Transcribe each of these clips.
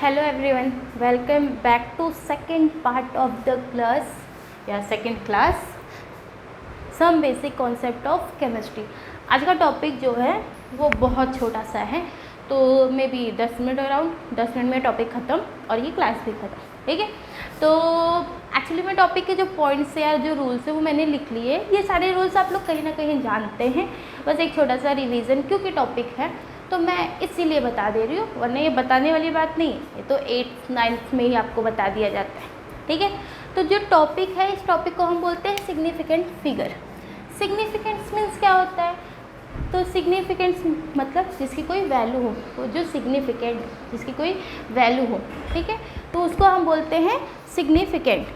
Hello everyone, welcome back to second part of the class या second class some basic concept of chemistry। आज का topic जो है वो बहुत छोटा सा है, तो may be 10 minute around 10 minute में टॉपिक ख़त्म और ये क्लास भी ख़त्म। ठीक है, तो एक्चुअली में टॉपिक के जो पॉइंट्स या जो रूल्स है वो मैंने लिख लिए। ये सारे रूल्स आप लोग कहीं ना कहीं जानते हैं, बस एक छोटा सा रिवीजन क्योंकि टॉपिक है तो मैं इसीलिए बता दे रही हूँ, वरना ये बताने वाली बात नहीं है, ये तो 8th 9th में ही आपको बता दिया जाता है। ठीक है, तो जो टॉपिक है इस टॉपिक को हम बोलते हैं सिग्निफिकेंट फिगर। सिग्निफिकेंस मीन्स क्या होता है? तो सिग्निफिकेंस मतलब जिसकी कोई वैल्यू हो, तो जो सिग्निफिकेंट जिसकी कोई वैल्यू हो, ठीक है, तो उसको हम बोलते हैं सिग्निफिकेंट।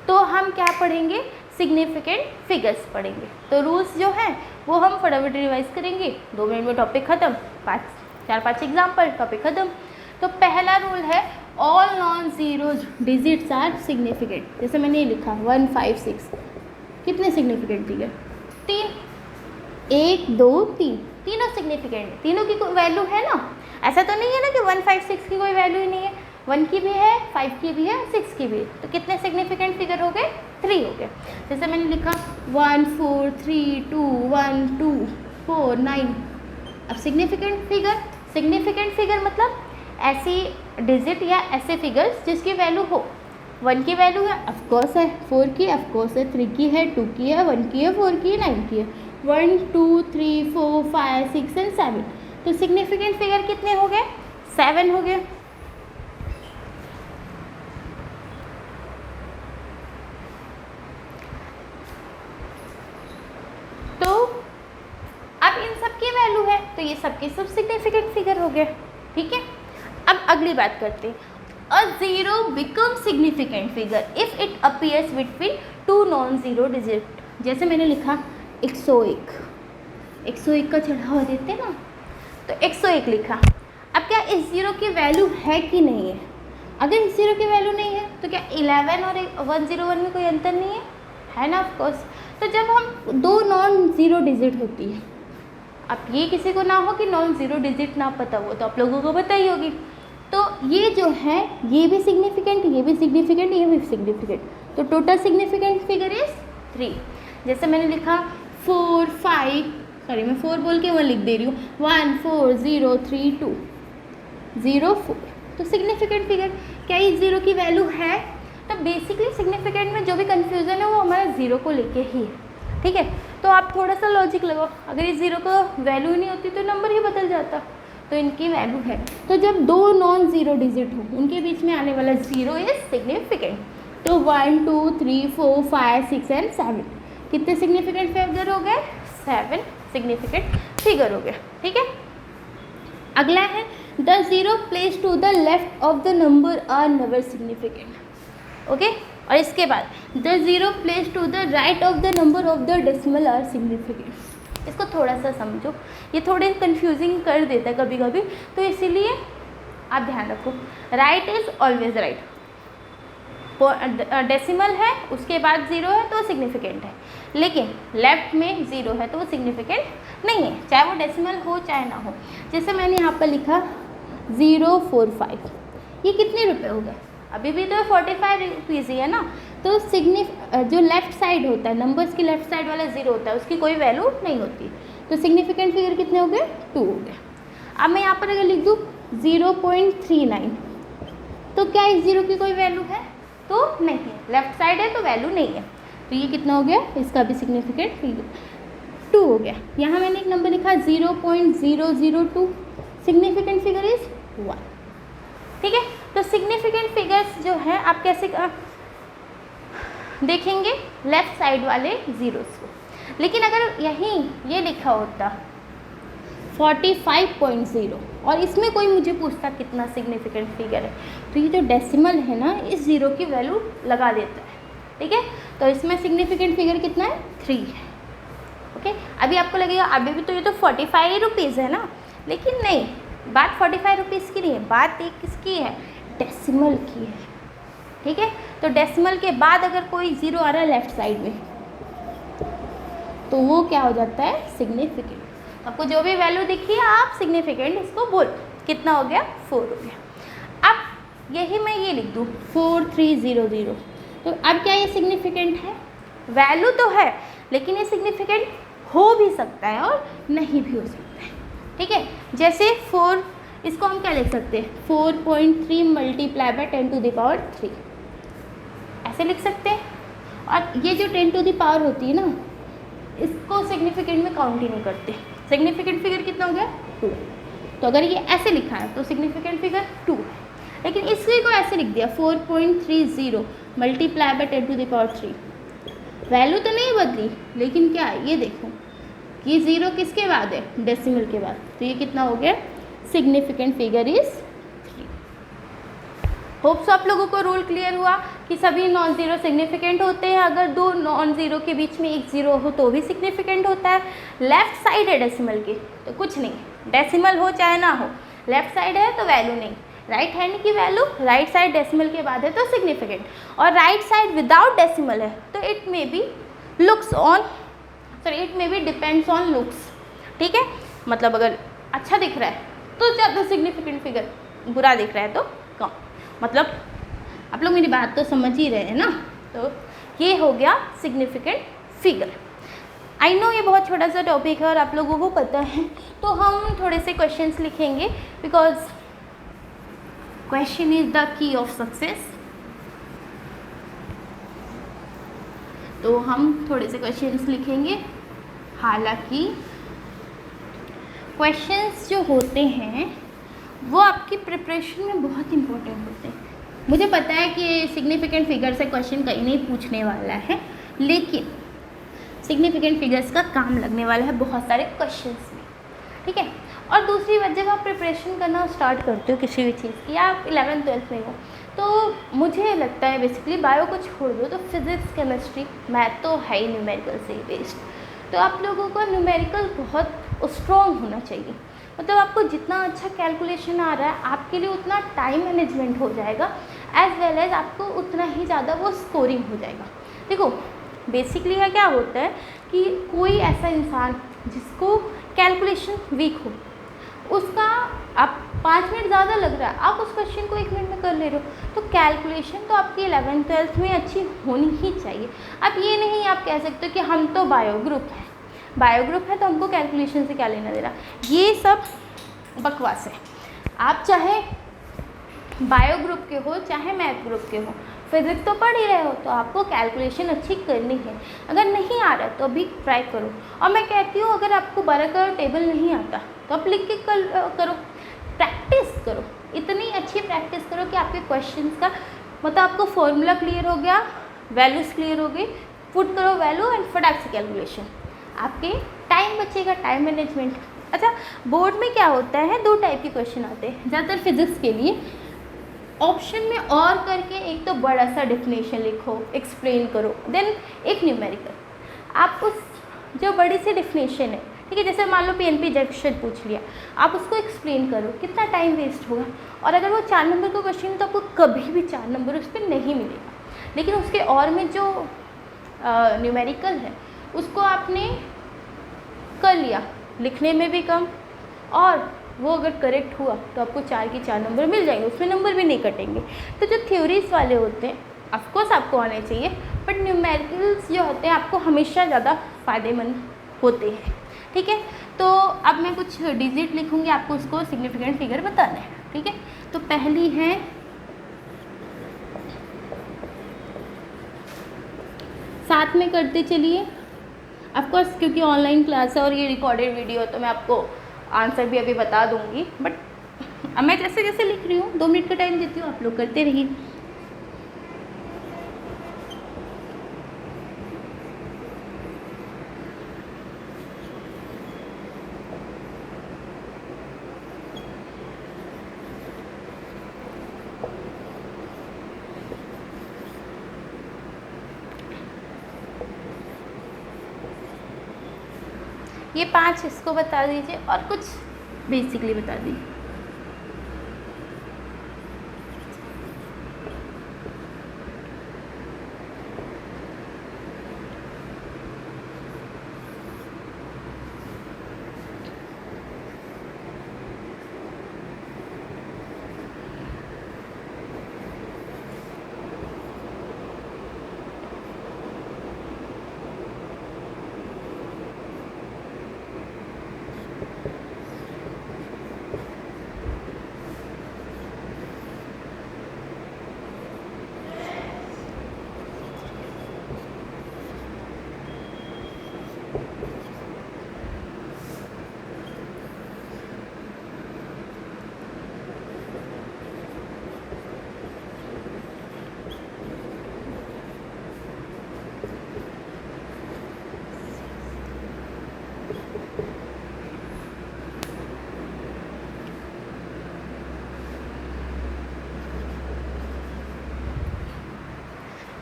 तो हम क्या पढ़ेंगे? सिग्निफिकेंट फिगर्स पढ़ेंगे। तो रूल्स जो हैं वो हम फटाफट रिवाइज करेंगे, 2 मिनट में टॉपिक ख़त्म, 4-5 एग्जाम्पल, टॉपिक ख़त्म। तो पहला रूल है all non zero digits are significant. जैसे मैंने ये लिखा 1 5 6, कितने सिग्निफिकेंट फिगर? 3, 1 2 3, तीनों सिग्निफिकेंट, तीनों की कोई वैल्यू है ना। ऐसा तो नहीं है ना कि 1 5 6 की कोई वैल्यू ही नहीं है, 1 की भी है, 5 की भी है, 6 की भी है। तो कितने सिग्निफिकेंट फिगर हो गए? 3 हो गए। जैसे मैंने लिखा 1 4 3 2 1 2 4 9। अब सिग्निफिकेंट फिगर मतलब ऐसी डिजिट या ऐसे फिगर्स जिसकी वैल्यू हो। 1 की वैल्यू है ऑफकोर्स है, 4 की ऑफकोर्स है, 3 की है, 2 की है, 1 की है, 4 की है, 9 की है। 1 2 3 4 5 6 एंड 7। तो सिग्निफिकेंट फिगर कितने हो गए? 7 हो गए। तो अब इन सब की वैल्यू है तो ये सबके सब सिग्निफिकेंट फिगर हो गए। ठीक है, अब अगली बात करते हैं। A zero become significant figure if it appears between 2 non zero digit. जैसे मैंने लिखा 101 का चढ़ा हुआ देते ना, तो 101 लिखा। अब क्या इस जीरो की वैल्यू है कि नहीं है? अगर इस जीरो की वैल्यू नहीं है तो क्या 11 और 101 में कोई अंतर नहीं है ना? ऑफकोर्स। तो जब हम 2 नॉन ज़ीरो डिजिट होती है, अब ये किसी को ना हो कि नॉन ज़ीरो डिजिट ना पता हो, तो आप लोगों को पता ही होगी। तो ये जो है ये भी सिग्निफिकेंट, ये भी सिग्निफिकेंट, ये भी सिग्निफिकेंट, तो टोटल सिग्निफिकेंट फिगर इज 3। जैसे मैंने लिखा 4 5, सॉरी मैं 4 बोल के 1 लिख दे रही हूँ, 1 4 0 3 2 0 4। तो सिग्निफिकेंट फिगर क्या इस ज़ीरो की वैल्यू है? तो बेसिकली सिग्निफिकेंट में जो भी कन्फ्यूज़न है वो हमारा ज़ीरो को लेके ही है। ठीक है, तो आप थोड़ा सा लॉजिक लगाओ, अगर इस ज़ीरो को वैल्यू नहीं होती तो नंबर ही बदल जाता, तो इनकी वैल्यू है। तो जब 2 नॉन ज़ीरो डिजिट हो उनके बीच में आने वाला ज़ीरो इज सिग्निफिकेंट। तो 1 2 3 4 5 6 एंड 7 कितने सिग्निफिकेंट फिगर हो गए? 7 सिग्निफिकेंट फिगर हो गए। ठीक है, अगला है the zero place to the left of the number are never significant. Okay, और इसके बाद the zero place to the right of the number of the decimal are significant. इसको थोड़ा सा समझो, ये थोड़े कंफ्यूजिंग कर देता है कभी कभी, तो इसीलिए आप ध्यान रखो। Right is always right, decimal है उसके बाद ज़ीरो है तो सिग्निफिकेंट है, लेकिन लेफ्ट में ज़ीरो है तो वो सिग्निफिकेंट नहीं है, चाहे वो डेसिमल हो चाहे ना हो। जैसे मैंने यहाँ पर लिखा 045, ये कितने रुपए हो गए? अभी भी तो 45 रुपीज़ ही है ना। तो जो लेफ़्ट साइड होता है, नंबर्स की लेफ़्ट साइड वाला ज़ीरो होता है, उसकी कोई वैल्यू नहीं होती। तो सिग्निफिकेंट फिगर कितने हो गए? 2 हो गए। अब मैं यहाँ पर अगर लिख दूँ 0.39, तो क्या इस ज़ीरो की कोई वैल्यू है? तो नहीं है, लेफ़्ट साइड है तो वैल्यू नहीं है। तो ये कितना हो गया? इसका भी सिग्निफिकेंट फिगर 2 हो गया। यहाँ मैंने एक नंबर लिखा 0.002, सिग्निफिकेंट फिगर इज़ 1। ठीक है, तो सिग्निफिकेंट फिगर्स जो है आप कैसे देखेंगे? लेफ्ट साइड वाले ज़ीरोस को। लेकिन अगर यहीं ये लिखा होता 45.0 और इसमें कोई मुझे पूछता कितना सिग्निफिकेंट फिगर है, तो ये जो डेसिमल है ना इस ज़ीरो की वैल्यू लगा देता है। ठीक है, तो इसमें सिग्निफिकेंट फिगर कितना है? 3 है। ओके, अभी आपको लगेगा अभी भी तो ये तो 45 रुपीज़ है ना, लेकिन नहीं, बात 45 रुपीज़ की नहीं है, बात एक किसकी है? डेसिमल की है। ठीक है, तो डेसिमल के बाद अगर कोई ज़ीरो आ रहा है लेफ्ट साइड में तो वो क्या हो जाता है? सिग्निफिकेंट। आपको जो भी वैल्यू दिखी है आप सिग्निफिकेंट इसको बोल। कितना हो गया? 4 हो गया। अब यही मैं ये लिख दूँ 4300, तो अब क्या ये सिग्निफिकेंट है? वैल्यू तो है लेकिन ये सिग्निफिकेंट हो भी सकता है और नहीं भी हो सकता है, ठीक है। जैसे 4, इसको हम क्या लिख सकते हैं? 4.3 मल्टीप्लाई बाय 10⁻3, ऐसे लिख सकते हैं। और ये जो 10 होती है ना, इसको सिग्निफिकेंट में काउंट ही नहीं करते। सिग्निफिकेंट फिगर कितना हो गया? 2। तो अगर ये ऐसे लिखा है तो सिग्निफिकेंट फिगर 2 है, लेकिन इसी को ऐसे लिख दिया 4.30 मल्टीप्लाई बाय 10⁻3। वैल्यू तो नहीं बदली, लेकिन क्या है ये देखो, ये 0 किसके बाद है? डेसिमल के बाद। तो ये कितना हो गया? Significant figure is 3। होप्स आप लोगों को रूल क्लियर हुआ कि सभी नॉन ज़ीरो सिग्निफिकेंट होते हैं। अगर दो नॉन ज़ीरो के बीच में एक ज़ीरो हो तो भी सिग्निफिकेंट होता है। लेफ्ट साइड है डेसिमल की तो कुछ नहीं, डेसिमल हो चाहे ना हो, लेफ्ट साइड है तो वैल्यू नहीं। राइट हैंड की वैल्यू राइट साइड डेसिमल के बाद है तो सिग्निफिकेंट, और राइट साइड विदाउट डेसिमल है तो it may be looks on, sorry it may be depends on looks, ठीक है। मतलब अगर अच्छा दिख रहा है तो ज़्यादा सिग्निफिकेंट फिगर, बुरा दिख रहा है तो कम। मतलब आप लोग मेरी बात तो समझ ही रहे हैं ना। तो ये हो गया सिग्निफिकेंट फिगर। आई नो ये बहुत छोटा सा टॉपिक है और आप लोगों को पता है, तो हम थोड़े से क्वेश्चंस लिखेंगे because question is the key of success. तो हम थोड़े से क्वेश्चंस लिखेंगे। हालांकि क्वेश्चंस जो होते हैं वो आपकी प्रिपरेशन में बहुत इंपॉर्टेंट होते हैं। मुझे पता है कि सिग्निफिकेंट फिगर से क्वेश्चन कहीं नहीं पूछने वाला है, लेकिन सिग्निफिकेंट फिगर्स का काम लगने वाला है बहुत सारे क्वेश्चंस में, ठीक है। और दूसरी बात, जब आप प्रिपरेशन करना स्टार्ट करते हो किसी भी चीज़ की, या आप 11th-12th में हो, तो मुझे लगता है बेसिकली बायो को छोड़ दो तो फिज़िक्स, केमिस्ट्री, मैथ तो है ही न्यूमेरिकल से ही बेस्ड। तो आप लोगों को न्यूमेरिकल बहुत स्ट्रॉन्ग होना चाहिए। मतलब आपको जितना अच्छा कैलकुलेशन आ रहा है आपके लिए उतना टाइम मैनेजमेंट हो जाएगा, एज वेल एज आपको उतना ही ज़्यादा वो स्कोरिंग हो जाएगा। देखो बेसिकली क्या होता है कि कोई ऐसा इंसान जिसको कैलकुलेशन वीक हो, उसका आप 5 मिनट ज़्यादा लग रहा है, आप उस क्वेश्चन को 1 मिनट में कर ले रहे हो, तो कैलकुलेशन तो आपकी 11th-12th में अच्छी होनी ही चाहिए। अब ये नहीं आप कह सकते हो कि हम तो बायो ग्रुप हैं, बायो ग्रुप है तो हमको कैलकुलेशन से क्या लेना देना, ये सब बकवास है। आप चाहे बायो ग्रुप के हो चाहे मैथ ग्रुप के हो, फिज़िक्स तो पढ़ ही रहे हो तो आपको कैलकुलेशन अच्छी करनी है। अगर नहीं आ रहा तो अभी ट्राई करो। और मैं कहती हूँ अगर आपको 12 का टेबल नहीं आता तो आप लिख के करो, प्रैक्टिस करो, इतनी अच्छी प्रैक्टिस करो कि आपके क्वेश्चंस का मतलब आपको फॉर्मूला क्लियर हो गया, वैल्यूज़ क्लियर हो गई, पुट करो वैल्यू एंड फटाक से कैलकुलेशन, आपके टाइम बचेगा, टाइम मैनेजमेंट। अच्छा, बोर्ड में क्या होता है, 2 टाइप के क्वेश्चन आते हैं ज़्यादातर फिजिक्स के लिए। ऑप्शन में और करके एक तो बड़ा सा डेफिनेशन लिखो, एक्सप्लेन करो, देन एक न्यूमेरिकल। आप उस जो बड़ी सी डेफिनेशन है, ठीक है, जैसे मान लो पीएनपी जंक्शन पूछ लिया, आप उसको एक्सप्लेन करो, कितना टाइम वेस्ट होगा। और अगर वो 4 नंबर का क्वेश्चन है तो आपको कभी भी 4 नंबर उस पर नहीं मिलेगा। लेकिन उसके और में जो न्यूमेरिकल है उसको आपने कर लिया, लिखने में भी कम, और वो अगर करेक्ट हुआ तो आपको 4 के 4 नंबर मिल जाएंगे, उसमें नंबर भी नहीं कटेंगे। तो जो थ्योरीज वाले होते हैं ऑफकोर्स आपको आने चाहिए, बट न्यूमेरिकल्स जो होते हैं आपको हमेशा ज़्यादा फ़ायदेमंद होते हैं, ठीक है। तो अब मैं कुछ डिजिट लिखूँगी, आपको उसको सिग्निफिकेंट फिगर बताना है, ठीक है। तो पहली है साथ में करते चलिए, ऑफकोर्स क्योंकि ऑनलाइन क्लास है और ये रिकॉर्डेड वीडियो है तो मैं आपको आंसर भी अभी बता दूंगी, बट अब मैं जैसे जैसे लिख रही हूँ 2 मिनट का टाइम देती हूँ, आप लोग करते रहिए। ये 5 इसको बता दीजिए और कुछ बेसिकली बता दीजिए।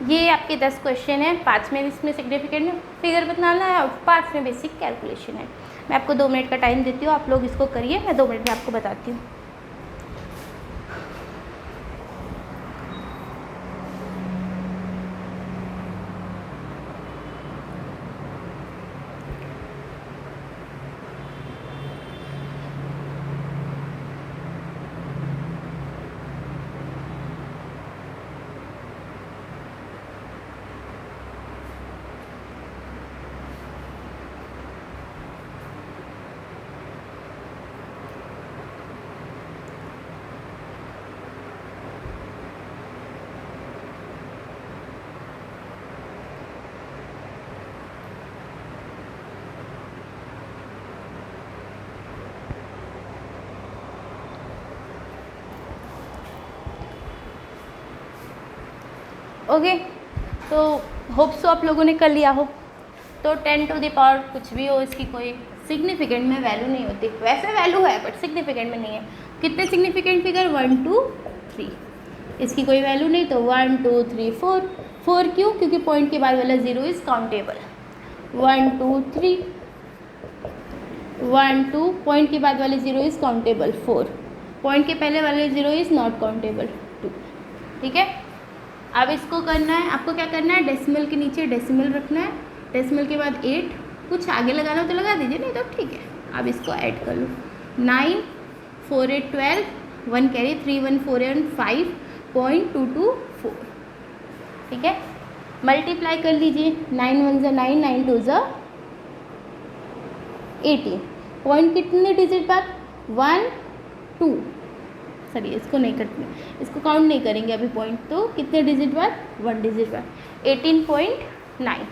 ये आपके 10 क्वेश्चन है, 5 में इसमें सिग्निफिकेंट फिगर बताना है और 5 में बेसिक कैलकुलेशन है। मैं आपको 2 मिनट का टाइम देती हूँ, आप लोग इसको करिए, मैं 2 मिनट में आपको बताती हूँ। ओके, तो होप सो आप लोगों ने कर लिया हो। तो 10 टू द पावर कुछ भी हो, इसकी कोई सिग्निफिकेंट में वैल्यू नहीं होती। वैसे वैल्यू है बट सिग्निफिकेंट में नहीं है। कितने सिग्निफिकेंट फिगर? 1 2 3। इसकी कोई वैल्यू नहीं, तो 1 2 3 4। 4 क्यों? क्योंकि पॉइंट के बाद वाला 0 इज़ काउंटेबल। 1 2 3 1 2, पॉइंट के बाद वाले 0 इज़ काउंटेबल। 4, पॉइंट के पहले वाले 0 इज़ नॉट काउंटेबल। 2। ठीक है, अब इसको करना है, आपको क्या करना है, डेसिमल के नीचे डेसिमल रखना है, डेसिमल के बाद 8, कुछ आगे लगाना हो तो लगा दीजिए, नहीं तो ठीक है। अब इसको ऐड कर लो, 9 4 8 12, 1 कैरी, 3 1 4 1 5.224। ठीक है, मल्टीप्लाई कर लीजिए, 9 1 ज़ा 9, 9 2 ज़ा 18। पॉइंट कितने डिजिट बाद? 1 2। सॉरी, इसको नहीं करते, इसको काउंट नहीं करेंगे अभी पॉइंट। तो कितने डिजिट बाद? 1 डिजिट बाद, 18.9।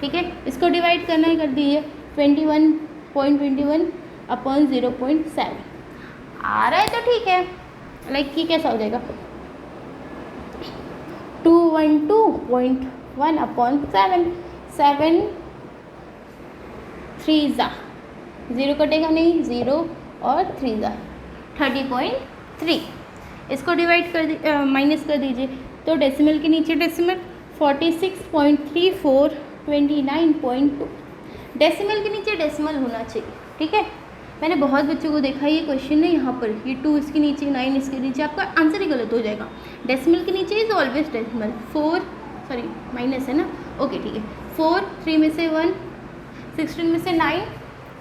ठीक है, इसको डिवाइड करना है, कर दीजिए, 21.21 अपॉन 0.7। आ रहा है तो ठीक है, लाइक कि कैसा हो जाएगा, 212.1 अपॉन 7। 7 3 ज़ा 0 कटेगा नहीं, 0 और 3 ज़ा 30.3। इसको डिवाइड कर माइनस कर दीजिए, तो डेसिमल के नीचे डेसिमल, 46.34 29.2। डेसिमल के नीचे डेसिमल होना चाहिए। ठीक है, मैंने बहुत बच्चों को देखा ये क्वेश्चन है यहाँ पर, ये 2 इसके नीचे, 9 इसके नीचे, आपका आंसर ही गलत हो जाएगा। डेसिमल के नीचे is always decimal. 4 sorry minus है ना, ओके ठीक है, 4 3 में से 1, 16 में से 9,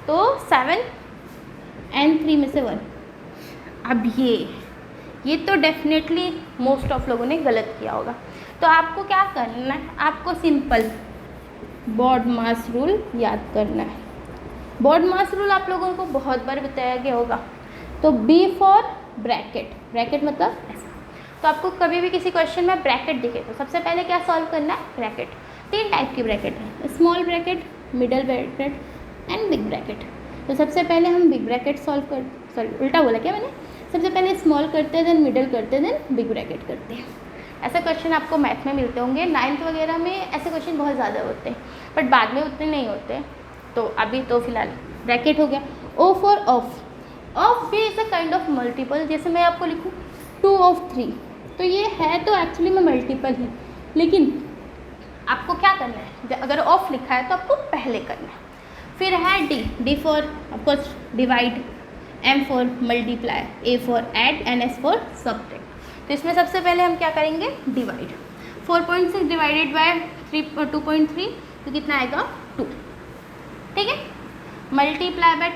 तो 7 एंड 3 में से 1। अब ये तो डेफिनेटली मोस्ट ऑफ लोगों ने गलत किया होगा। तो आपको क्या करना है, आपको सिंपल बॉड मास रूल याद करना है। बॉड मास रूल आप लोगों को बहुत बार बताया गया होगा। तो B फॉर ब्रैकेट, ब्रैकेट मतलब ऐसा। तो आपको कभी भी किसी क्वेश्चन में ब्रैकेट दिखे तो सबसे पहले क्या सॉल्व करना है, ब्रैकेट। 3 टाइप की ब्रैकेट है, small bracket, middle bracket and big bracket. तो सबसे पहले हम बिग ब्रैकेट सॉल्व कर, सॉरी उल्टा बोला क्या मैंने, सबसे पहले स्मॉल करते हैं, देन मिडल करते हैं, देन बिग ब्रैकेट करते हैं। ऐसे क्वेश्चन आपको मैथ में मिलते होंगे, 9th वगैरह में ऐसे क्वेश्चन बहुत ज़्यादा होते हैं, बट बाद में उतने नहीं होते। तो अभी तो फिलहाल ब्रैकेट हो गया। O फॉर ऑफ, ऑफ भी is a kind of multiple. जैसे मैं आपको लिखूँ 2 of 3, तो ये है तो एक्चुअली में मल्टीपल ही, लेकिन आपको क्या करना है, अगर ऑफ लिखा है तो आपको पहले करना है। फिर है D for of course divide, M for multiply, A for add and S for subtract. तो इसमें सबसे पहले हम क्या करेंगे, डिवाइड। 4.6 डिवाइडेड बाय 2.3, तो कितना आएगा 2। ठीक है, मल्टीप्लाई बाय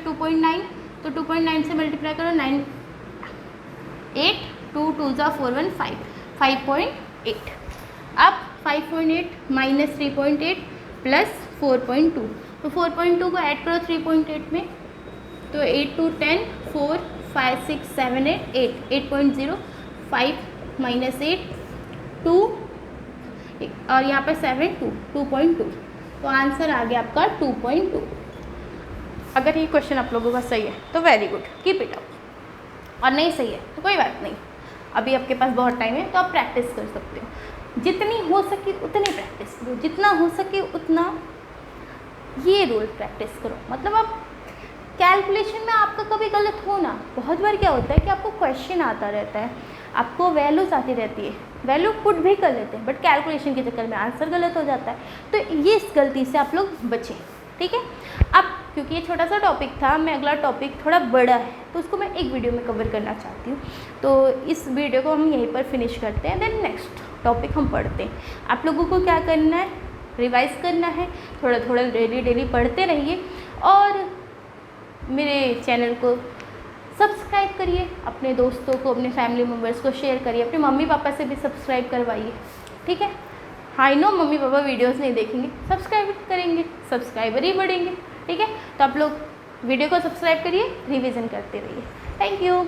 2.9, तो 2.9 से मल्टीप्लाई करो, 9 8 2 2 ज़ा 4 1 5, 5.8। अब 5.8 माइनस 3.8 प्लस 4.2, तो 4.2 को ऐड करो 3.8 में, तो 8 2 10 4 5 6 7 8 8.0, 5 माइनस 8 2 और यहाँ पर 7 2 2.2, तो आंसर आ गया आपका 2.2। अगर ये क्वेश्चन आप लोगों का सही है तो very good, keep it up, और नहीं सही है तो कोई बात नहीं, अभी आपके पास बहुत टाइम है, तो आप प्रैक्टिस कर सकते हो। जितनी हो सके उतनी प्रैक्टिस करो, जितना हो सके उतना ये रूल प्रैक्टिस करो। मतलब आप कैलकुलेशन में आपका कभी गलत हो ना, बहुत बार क्या होता है कि आपको क्वेश्चन आता रहता है, आपको वैल्यूज आती रहती है, वैल्यू पुट भी कर लेते हैं, बट कैलकुलेशन के चक्कर में आंसर गलत हो जाता है। तो ये इस गलती से आप लोग बचें, ठीक है। अब क्योंकि ये छोटा सा टॉपिक था, मैं अगला टॉपिक थोड़ा बड़ा है तो उसको मैं एक वीडियो में कवर करना चाहती हूँ, तो इस वीडियो को हम यहीं पर फिनिश करते हैं, देन नेक्स्ट टॉपिक हम पढ़ते हैं। आप लोगों को क्या करना है, रिवाइज़ करना है, थोड़ा थोड़ा डेली पढ़ते रहिए और मेरे चैनल को सब्सक्राइब करिए, अपने दोस्तों को, अपने फैमिली मेम्बर्स को शेयर करिए, अपने मम्मी पापा से भी सब्सक्राइब करवाइए, ठीक है। I know mummy papa videos नहीं देखेंगे, सब्सक्राइब करेंगे, सब्सक्राइबर ही बढ़ेंगे, ठीक है। तो आप लोग वीडियो को सब्सक्राइब करिए, रिवीजन करते रहिए। Thank you.